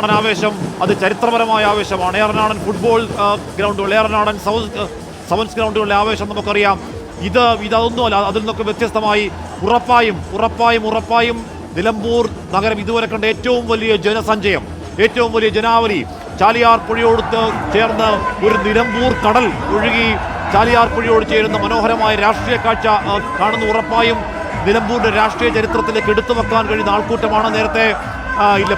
ഏറനാടൻ ആവേശം അത് ചരിത്രപരമായ ആവേശമാണ്. ഏറനാടൻ ഫുട്ബോൾ ഗ്രൗണ്ടുകൾ, ഏറനാടൻ സെവൻസ് ഗ്രൗണ്ടുകളിലെ ആവേശം നമുക്കറിയാം. ഇതൊന്നുമല്ല. അതിൽ നിന്നൊക്കെ വ്യത്യസ്തമായി ഉറപ്പായും നിലമ്പൂർ നഗരം ഇതുവരെ കണ്ട ഏറ്റവും വലിയ ജനസഞ്ചയം, ഏറ്റവും വലിയ ജനാവലി ചാലിയാർ പുഴയോട് ചേർന്ന് ഒരു നിലമ്പൂർ കടൽ ഒഴുകി ചാലിയാർ പുഴയോട് ചേരുന്ന മനോഹരമായ രാഷ്ട്രീയ കാഴ്ച കാണുന്ന ഉറപ്പായും നിലമ്പൂരിന്റെ രാഷ്ട്രീയ ചരിത്രത്തിലേക്ക് എടുത്തു വെക്കാൻ കഴിയുന്ന ആൾക്കൂട്ടമാണ്. നേരത്തെ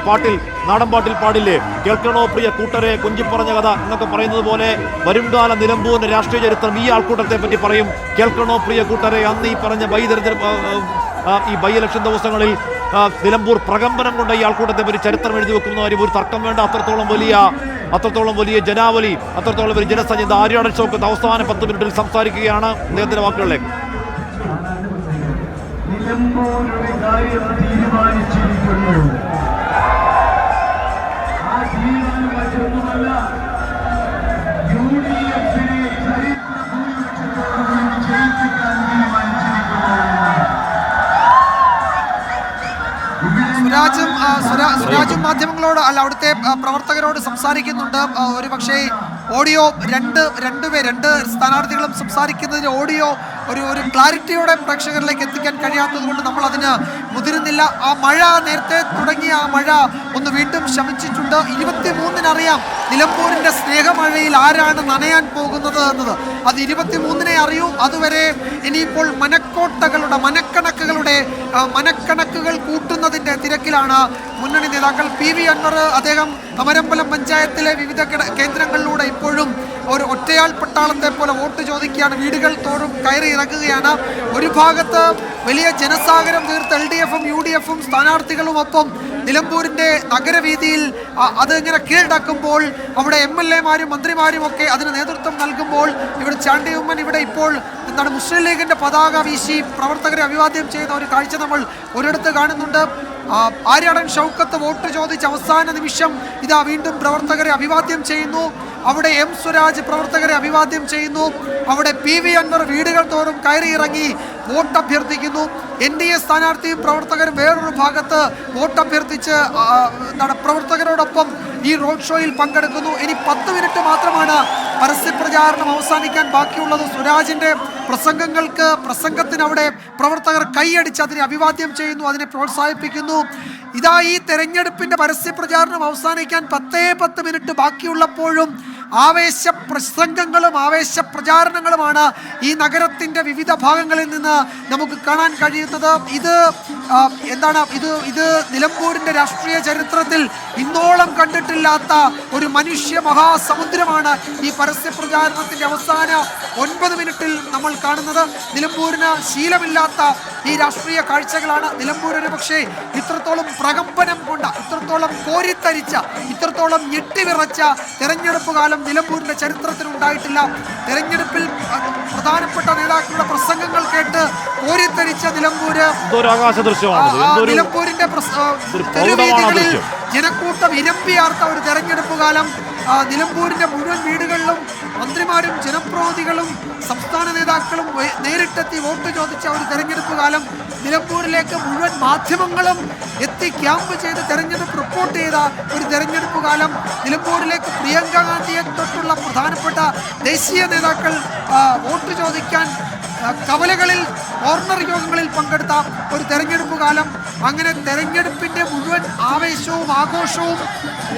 പാട്ടിൽ, നാടൻ പാട്ടിൽ പാടില്ലേ, കേൾക്കണോ പ്രിയ കൂട്ടരെ കുഞ്ചിപ്പറഞ്ഞ കഥ എന്നൊക്കെ പറയുന്നത് പോലെ വരുംകാല നിലമ്പൂരിന്റെ രാഷ്ട്രീയ ചരിത്രം ഈ ആൾക്കൂട്ടത്തെ പറ്റി പറയും. കേൾക്കണോ പ്രിയ കൂട്ടരെ, അന്ന് ഈ പറഞ്ഞ ഈ ബൈ ഇലക്ഷൻ ദിവസങ്ങളിൽ നിലമ്പൂർ പ്രകമ്പനം കൊണ്ട് ഈ ആൾക്കൂട്ടത്തെ പറ്റി ചരിത്രം എഴുതി വെക്കുന്ന കാര്യം ഒരു തർക്കം വേണ്ട. അത്രത്തോളം വലിയ ജനാവലി, അത്രത്തോളം വലിയ ജനസഞ്ചയം. ആര്യാടൻ ഷൗക്കത്ത് അവസാന 10 മിനിറ്റിൽ സംസാരിക്കുകയാണ്. അദ്ദേഹത്തിന്റെ വാക്കുകളിലേക്ക്. സുരാജും മാധ്യമങ്ങളോട് അവിടുത്തെ പ്രവർത്തകരോട് സംസാരിക്കുന്നുണ്ട്. ഒരു പക്ഷേ ഓഡിയോ രണ്ട് സ്ഥാനാർത്ഥികളും സംസാരിക്കുന്നതിന് ഓഡിയോ ഒരു ക്ലാരിറ്റിയോടെ പ്രേക്ഷകരിലേക്ക് എത്തിക്കാൻ കഴിയാത്തത് കൊണ്ട് നമ്മൾ അതിന് മുതിരുന്നില്ല. ആ മഴ, നേരത്തെ തുടങ്ങിയ ആ മഴ ഒന്ന് വീണ്ടും ശമിച്ചിട്ടുണ്ട്. 23-ന് അറിയാം നിലമ്പൂരിന്റെ സ്നേഹമഴയിൽ ആരാണ് നനയാൻ പോകുന്നത് എന്നത്. അത് 23-നെ അറിയൂ. അതുവരെ ഇനിയിപ്പോൾ മനക്കണക്കുകൾ കൂട്ടുന്നതിന്റെ തിരക്കിലാണ് മുന്നണി നേതാക്കൾ. PV അൻവർ, അദ്ദേഹം അമരമ്പലം പഞ്ചായത്തിലെ വിവിധ കേന്ദ്രങ്ങളിലൂടെ ഇപ്പോഴും ഒരു ഒറ്റയാൾ പട്ടാളത്തെ പോലെ വോട്ട് ചോദിക്കുകയാണ്. വീടുകൾ തോറും കയറി ഇറങ്ങുകയാണ്. ഒരു ഭാഗത്ത് വലിയ ജനസാഗരം തീർത്ത് LDF-ഉം UDF-ഉം സ്ഥാനാർത്ഥികളും ഒപ്പം നിലമ്പൂരിൻ്റെ നഗരവീതിയിൽ അത് ഇങ്ങനെ കീഴടക്കുമ്പോൾ അവിടെ MLA-മാരും മന്ത്രിമാരും ഒക്കെ അതിന് നേതൃത്വം നൽകുമ്പോൾ ഇവിടെ ചാണ്ടി ഉമ്മൻ ഇവിടെ ഇപ്പോൾ മുസ്ലിം ലീഗിൻ്റെ പതാക വീശി പ്രവർത്തകരെ അഭിവാദ്യം ചെയ്യുന്ന ഒരു കാഴ്ച നമ്മൾ ഒരിടത്ത് കാണുന്നുണ്ട്. ആര്യാടൻ ഷൗക്കത്ത് വോട്ട് ചോദിച്ച് അവസാന നിമിഷം ഇതാ വീണ്ടും പ്രവർത്തകരെ അഭിവാദ്യം ചെയ്യുന്നു. അവിടെ M സ്വരാജ് പ്രവർത്തകരെ അഭിവാദ്യം ചെയ്യുന്നു. അവിടെ PV അൻവർ വീടുകൾ തോറും കയറി ഇറങ്ങി വോട്ട് അഭ്യർത്ഥിക്കുന്നു. NDA സ്ഥാനാർത്ഥിയും പ്രവർത്തകരും വേറൊരു ഭാഗത്ത് വോട്ട് അഭ്യർത്ഥിച്ച് പ്രവർത്തകരോടൊപ്പം ഈ റോഡ് ഷോയിൽ പങ്കെടുക്കുന്നു. ഇനി 10 മിനിറ്റ് മാത്രമാണ് പരസ്യപ്രചാരണം അവസാനിക്കാൻ ബാക്കിയുള്ളത്. സ്വരാജിൻ്റെ പ്രസംഗത്തിന് അവിടെ പ്രവർത്തകർ കൈയടിച്ച് അതിനെ അഭിവാദ്യം ചെയ്യുന്നു, അതിനെ പ്രോത്സാഹിപ്പിക്കുന്നു. ഇതാ ഈ തെരഞ്ഞെടുപ്പിൻ്റെ പരസ്യപ്രചാരണം അവസാനിക്കാൻ 10 മിനിറ്റ് ബാക്കിയുള്ളപ്പോഴും ആവേശ പ്രസംഗങ്ങളും ആവേശ പ്രചാരണങ്ങളുമാണ് ഈ നഗരത്തിൻ്റെ വിവിധ ഭാഗങ്ങളിൽ നിന്ന് നമുക്ക് കാണാൻ കഴിയുന്നത്. ഇത് നിലമ്പൂരിൻ്റെ രാഷ്ട്രീയ ചരിത്രത്തിൽ ഇന്നോളം കണ്ടിട്ടില്ലാത്ത ഒരു മനുഷ്യ മഹാസമുദ്രമാണ് ഈ പരസ്യപ്രചാരണത്തിൻ്റെ അവസാന 9 മിനിറ്റിൽ നമ്മൾ കാണുന്നത്. നിലമ്പൂരിന് ശീലമില്ലാത്ത ഈ രാഷ്ട്രീയ കാഴ്ചകളാണ്. നിലമ്പൂർ ഒരു പക്ഷേ ഇത്രത്തോളം പ്രകമ്പനം കൊണ്ട, ഇത്രത്തോളം കോരിത്തരിച്ച, ഇത്രത്തോളം ഞെട്ടിവിറച്ച തെരഞ്ഞെടുപ്പ് കാലം നിലമ്പൂരിന്റെ ചരിത്രത്തിൽ ഉണ്ടായിട്ടില്ല. തെരഞ്ഞെടുപ്പിൽ പ്രധാനപ്പെട്ട നേതാക്കളുടെ പ്രസംഗങ്ങൾ കേട്ട് കോരിത്തരിച്ച നിലമ്പൂരിന്റെ തെരുവീതികളിൽ ജനക്കൂട്ടം ഇരമ്പിയാർത്ത ഒരു തെരഞ്ഞെടുപ്പ് കാലം. നിലമ്പൂരിന്റെ മുഴുവൻ വീടുകളിലും മന്ത്രിമാരും ജനപ്രതിനിധികളും സംസ്ഥാന നേതാക്കളും നേരിട്ടെത്തി വോട്ട് ചോദിച്ച ഒരു തെരഞ്ഞെടുപ്പ് കാലം. നിലമ്പൂരിലേക്ക് മുഴുവൻ മാധ്യമങ്ങളും എത്തി ക്യാമ്പ് ചെയ്ത് തെരഞ്ഞെടുപ്പ് റിപ്പോർട്ട് ചെയ്ത ഒരു തെരഞ്ഞെടുപ്പ് കാലം. നിലമ്പൂരിലേക്ക് പ്രിയങ്ക ഗാന്ധിയെ തൊട്ടുള്ള പ്രധാനപ്പെട്ട ദേശീയ നേതാക്കൾ വോട്ട് ചോദിക്കാൻ കവലകളിൽ, കോർണർ യോഗങ്ങളിൽ പങ്കെടുത്ത ഒരു തെരഞ്ഞെടുപ്പ് കാലം. അങ്ങനെ തെരഞ്ഞെടുപ്പിൻ്റെ മുഴുവൻ ആവേശവും ആഘോഷവും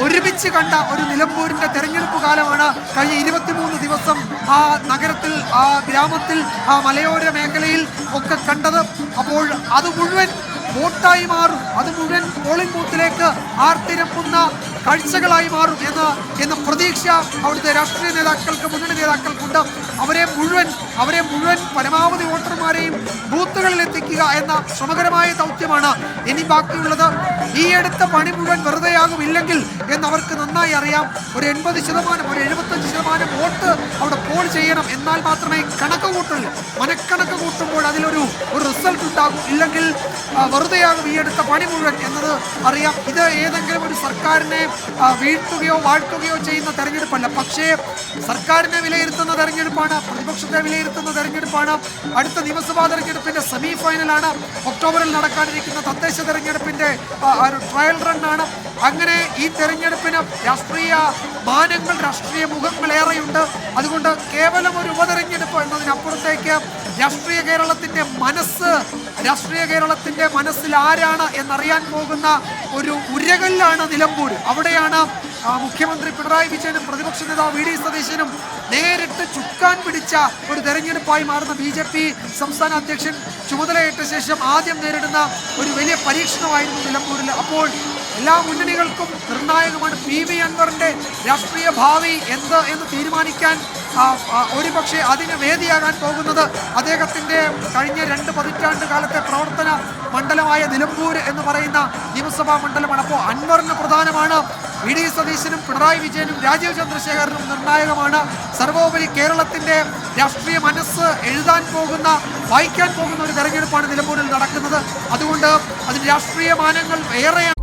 ഒരുമിച്ച് കണ്ട ഒരു നിലമ്പൂരിൻ്റെ തെരഞ്ഞെടുപ്പ് കാലമാണ് കഴിഞ്ഞ 23 ദിവസം ആ നഗരത്തിൽ, ആ ഗ്രാമത്തിൽ, ആ മലയോര മേഖലയിൽ ഒക്കെ കണ്ടത്. അപ്പോൾ അത് മുഴുവൻ വോട്ടായി മാറും, അത് മുഴുവൻ പോളിംഗ് ബൂത്തിലേക്ക് ആർത്തിരപ്പുന്ന കാഴ്ചകളായി മാറും എന്ന പ്രതീക്ഷ അവിടുത്തെ രാഷ്ട്രീയ നേതാക്കൾക്ക്, മുന്നണി നേതാക്കൾക്കുണ്ട്. അവരെ മുഴുവൻ പരമാവധി വോട്ടർമാരെയും ബൂത്തുകളിൽ എത്തിക്കുക എന്ന ശ്രമകരമായ ദൗത്യമാണ് ഇനി ബാക്കിയുള്ളത്. ഈ എടുത്ത പണി മുഴുവൻ വെറുതെയാകുമില്ലെങ്കിൽ എന്നവർക്ക് നന്നായി അറിയാം. ഒരു 80%, ഒരു 75% വോട്ട് അവിടെ പോൾ ചെയ്യണം. എന്നാൽ മാത്രമേ മനക്കണക്ക് കൂട്ടുമ്പോൾ അതിലൊരു റിസൾട്ട് ഉണ്ടാകും. ഇല്ലെങ്കിൽ വെറുതെയാകും ഈ എടുത്ത പണി മുഴുവൻ എന്നത് അറിയാം. ഇത് ഏതെങ്കിലും ഒരു സർക്കാരിനെ വീഴ്ത്തുകയോ വാഴ്ത്തുകയോ ചെയ്യുന്ന തെരഞ്ഞെടുപ്പല്ല. പക്ഷേ സർക്കാരിനെ വിലയിരുത്തുന്ന തെരഞ്ഞെടുപ്പാണ്, പ്രതിപക്ഷത്തെ വിലയിരുത്തുന്ന തെരഞ്ഞെടുപ്പാണ്. അടുത്ത നിയമസഭാ തെരഞ്ഞെടുപ്പിൻ്റെ സെമി ഫൈനലാണ്. ഒക്ടോബറിൽ നടക്കാനിരിക്കുന്ന തദ്ദേശ തെരഞ്ഞെടുപ്പിൻ്റെ ഒരു ട്രയൽ റണ്ണാണ്. അങ്ങനെ ഈ തെരഞ്ഞെടുപ്പ് സ്വാധീനം, രാഷ്ട്രീയ മാനങ്ങൾ, രാഷ്ട്രീയ മുഖങ്ങൾ ഏറെയുണ്ട്. അതുകൊണ്ട് കേവലം ഒരു ഉപതെരഞ്ഞെടുപ്പ് എന്നതിനപ്പുറത്തേക്ക് രാഷ്ട്രീയ കേരളത്തിന്റെ മനസ്സിൽ ആരാണ് എന്നറിയാൻ പോകുന്ന ഒരു ഉരകല്ലാണ് നിലമ്പൂർ. അവിടെയാണ് മുഖ്യമന്ത്രി പിണറായി വിജയനും പ്രതിപക്ഷ നേതാവ് വി ഡി സതീശനും നേരിട്ട് ചുക്കാൻ പിടിച്ച ഒരു തെരഞ്ഞെടുപ്പായി മാറുന്ന BJP സംസ്ഥാന അധ്യക്ഷൻ ചുമതലയേറ്റ ശേഷം ആദ്യം നേരിടുന്ന ഒരു വലിയ പരീക്ഷണമായിരുന്നു നിലമ്പൂരിൽ. അപ്പോൾ എല്ലാ മുന്നണികൾക്കും നിർണായകമാണ്. PV അൻവറിന്റെ രാഷ്ട്രീയ ഭാവി എന്ത് എന്ന് തീരുമാനിക്കാൻ ഒരുപക്ഷെ അതിന് വേദിയാകാൻ പോകുന്നത് അദ്ദേഹത്തിന്റെ കഴിഞ്ഞ 2 പതിറ്റാണ്ട് കാലത്തെ പ്രവർത്തന മണ്ഡലമായ നിലമ്പൂർ എന്ന് പറയുന്ന നിയമസഭാ മണ്ഡലമാണ്. അപ്പോൾ അൻവറിന് പ്രധാനമാണ്, വി ഡി സതീശനും പിണറായി വിജയനും രാജീവ് ചന്ദ്രശേഖരനും നിർണായകമാണ്. സർവോപരി കേരളത്തിന്റെ രാഷ്ട്രീയ മനസ്സ് വായിക്കാൻ പോകുന്ന ഒരു തെരഞ്ഞെടുപ്പാണ് നിലമ്പൂരിൽ നടക്കുന്നത്. അതുകൊണ്ട് അതിന് രാഷ്ട്രീയ മാനങ്ങൾ ഏറെയാണ്.